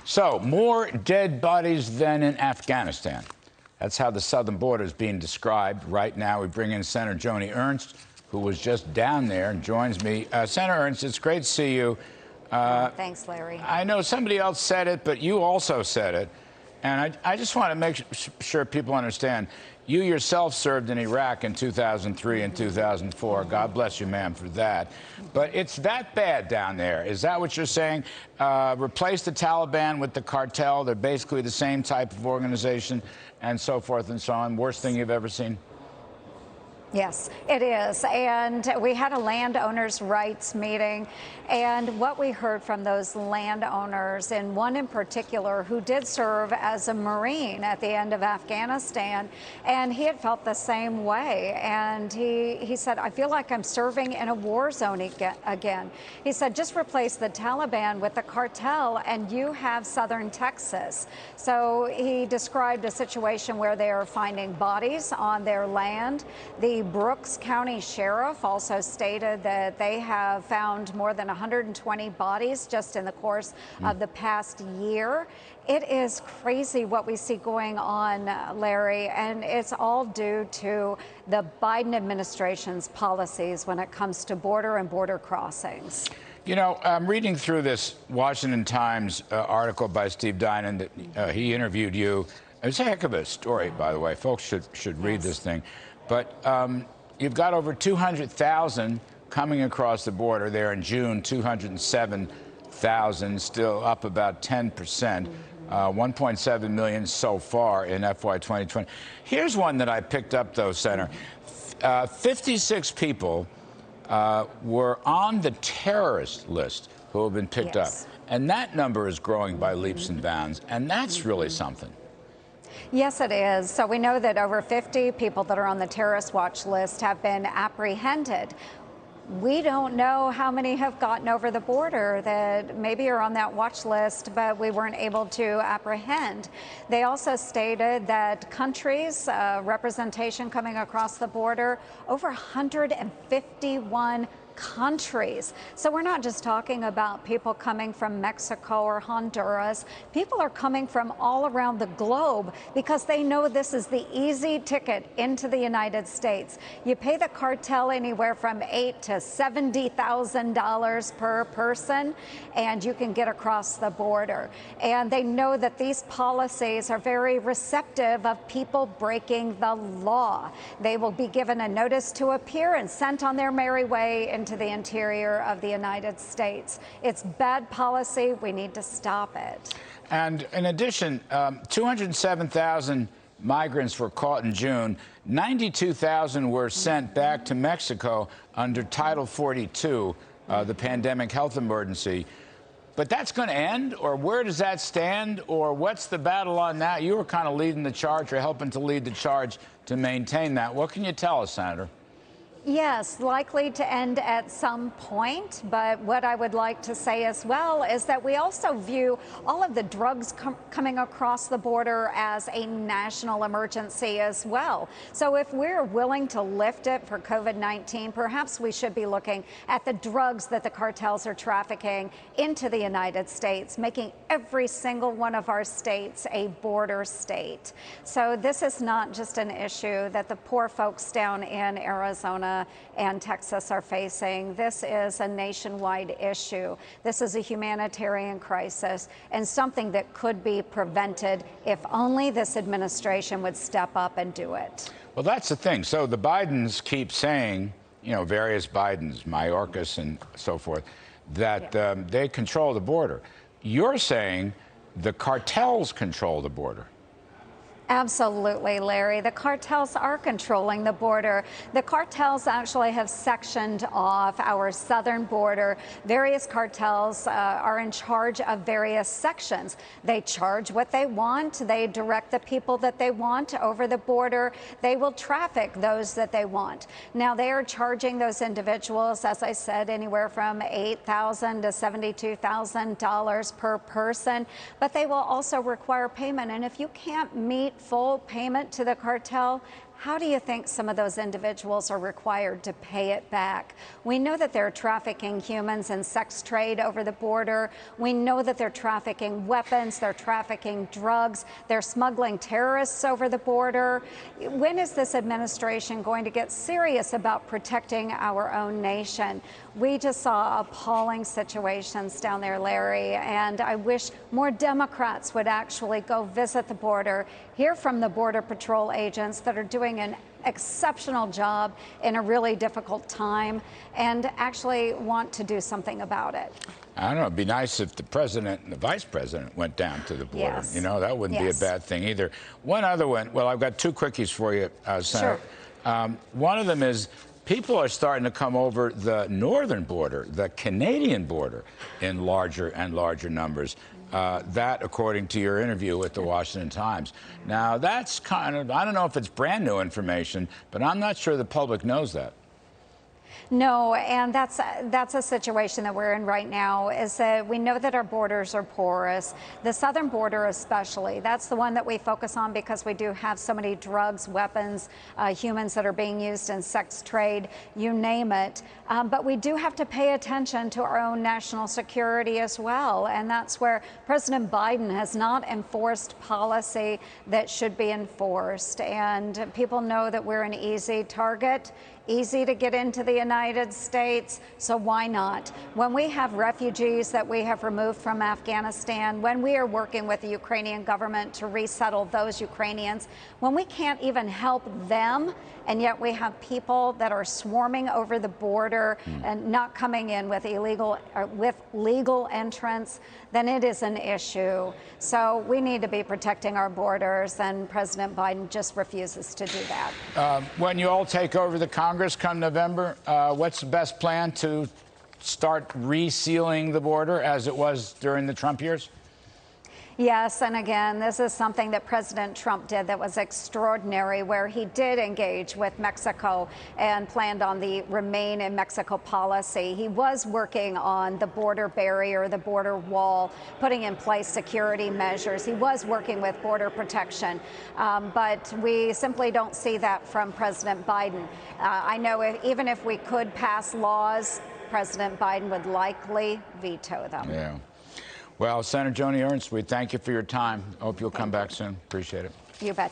So, more dead bodies than in Afghanistan. That's how the southern border is being described. Right now, we bring in Senator Joni Ernst, who was just down there and joins me. Senator Ernst, it's great to see you. Thanks, Larry. I know somebody else said it, but you also said it. And I just want to make sure people understand. You yourself served in Iraq in 2003 and 2004. God bless you, ma'am, for that. But it's that bad down there. Is that what you're saying? Replace the Taliban with the cartel. They're basically the same type of organization and so forth and so on. Worst thing you've ever seen? Yes, it is. And we had a landowners' rights meeting. And what we heard from those landowners, and one in particular who did serve as a Marine at the end of Afghanistan, and he had felt the same way. And he said, I feel like I'm serving in a war zone again. He said, just replace the Taliban with the cartel and you have southern Texas. So he described a situation where they are finding bodies on their land. The Brooks County Sheriff also stated that they have found more than 120 bodies just in the course of the past year. It is crazy what we see going on, Larry, and it's all due to the Biden administration's policies when it comes to border and border crossings. You know, I'm reading through this Washington Times article by Steve Dinan that he interviewed you. It's a heck of a story, by the way. Folks should read this thing. But you've got over 200,000 coming across the border there in June, 207,000, still up about 10%, 1.7 million so far in FY 2020. Here's one that I picked up, though, Senator. 56 people were on the terrorist list who have been picked up. And that number is growing by leaps and bounds, and that's really something. Yes, it is. So we know that over 50 people that are on the terrorist watch list have been apprehended. We don't know how many have gotten over the border that maybe are on that watch list, but we weren't able to apprehend. They also stated that countries, representation coming across the border, over 151 countries. So we're not just talking about people coming from Mexico or Honduras. People are coming from all around the globe because they know this is the easy ticket into the United States. You pay the cartel anywhere from $8,000 to $70,000 per person, and you can get across the border. And they know that these policies are very receptive of people breaking the law. They will be given a notice to appear and sent on their merry way into the interior of the United States. It's bad policy. We need to stop it. And in addition, 207,000 migrants were caught in June. 92,000 were sent back to Mexico under Title 42, the pandemic health emergency. But that's going to end, or where does that stand, or what's the battle on that? You were kind of leading the charge or helping to lead the charge to maintain that. What can you tell us, Senator? Yes, likely to end at some point. But what I would like to say as well is that we also view all of the drugs coming across the border as a national emergency as well. So if we're willing to lift it for COVID-19, perhaps we should be looking at the drugs that the cartels are trafficking into the United States, making every single one of our states a border state. So this is not just an issue that the poor folks down in Arizona and Texas are facing. This is a nationwide issue. This is a humanitarian crisis and something that could be prevented if only this administration would step up and do it. Well, that's the thing. So the Bidens keep saying, you know, various Bidens, Mayorkas and so forth, that they control the border. You're saying the cartels control the border. Absolutely, Larry. The cartels are controlling the border. The cartels actually have sectioned off our southern border. Various cartels are in charge of various sections. They charge what they want. They direct the people that they want over the border. They will traffic those that they want. Now, they are charging those individuals, as I said, anywhere from $8,000 to $72,000 per person, but they will also require payment. And if you can't meet full payment to the cartel, how do you think some of those individuals are required to pay it back? We know that they're trafficking humans and sex trade over the border. We know that they're trafficking weapons, they're trafficking drugs, they're smuggling terrorists over the border. When is this administration going to get serious about protecting our own nation? We just saw appalling situations down there, Larry, and I wish more Democrats would actually go visit the border, hear from the Border Patrol agents that are doing an exceptional job in a really difficult time, and actually want to do something about it. I don't know. It'd be nice if the president and the vice president went down to the border. Yes. You know, that wouldn't be a bad thing either. One other one. Well, I've got two quickies for you, Senator. Sure. One of them is people are starting to come over the northern border, the Canadian border, in larger and larger numbers. That, according to your interview with the Washington Times. Now, that's kind of, I don't know if it's brand new information, but I'm not sure the public knows that. No, and that's a situation that we're in right now, is that we know that our borders are porous. The southern border especially, that's the one that we focus on because we do have so many drugs, weapons, humans that are being used in sex trade, you name it. But we do have to pay attention to our own national security as well. And that's where President Biden has not enforced policy that should be enforced. And people know that we're an easy target, easy to get into the United States, so why not? When we have refugees that we have removed from Afghanistan, when we are working with the Ukrainian government to resettle those Ukrainians, when we can't even help them, and yet we have people that are swarming over the border and not coming in with legal entrance, then it is an issue. So we need to be protecting our borders, and President Biden just refuses to do that. When you all take over the Congress come November, what's the best plan to start resealing the border as it was during the Trump years? Yes, and again, this is something that President Trump did that was extraordinary, where he did engage with Mexico and planned on the Remain in Mexico policy. He was working on the border barrier, the border wall, putting in place security measures. He was working with border protection, but we simply don't see that from President Biden. I know even if we could pass laws, President Biden would likely veto them. Yeah. Well, Senator Joni Ernst, we thank you for your time. I hope you'll come back soon. Appreciate it. You bet.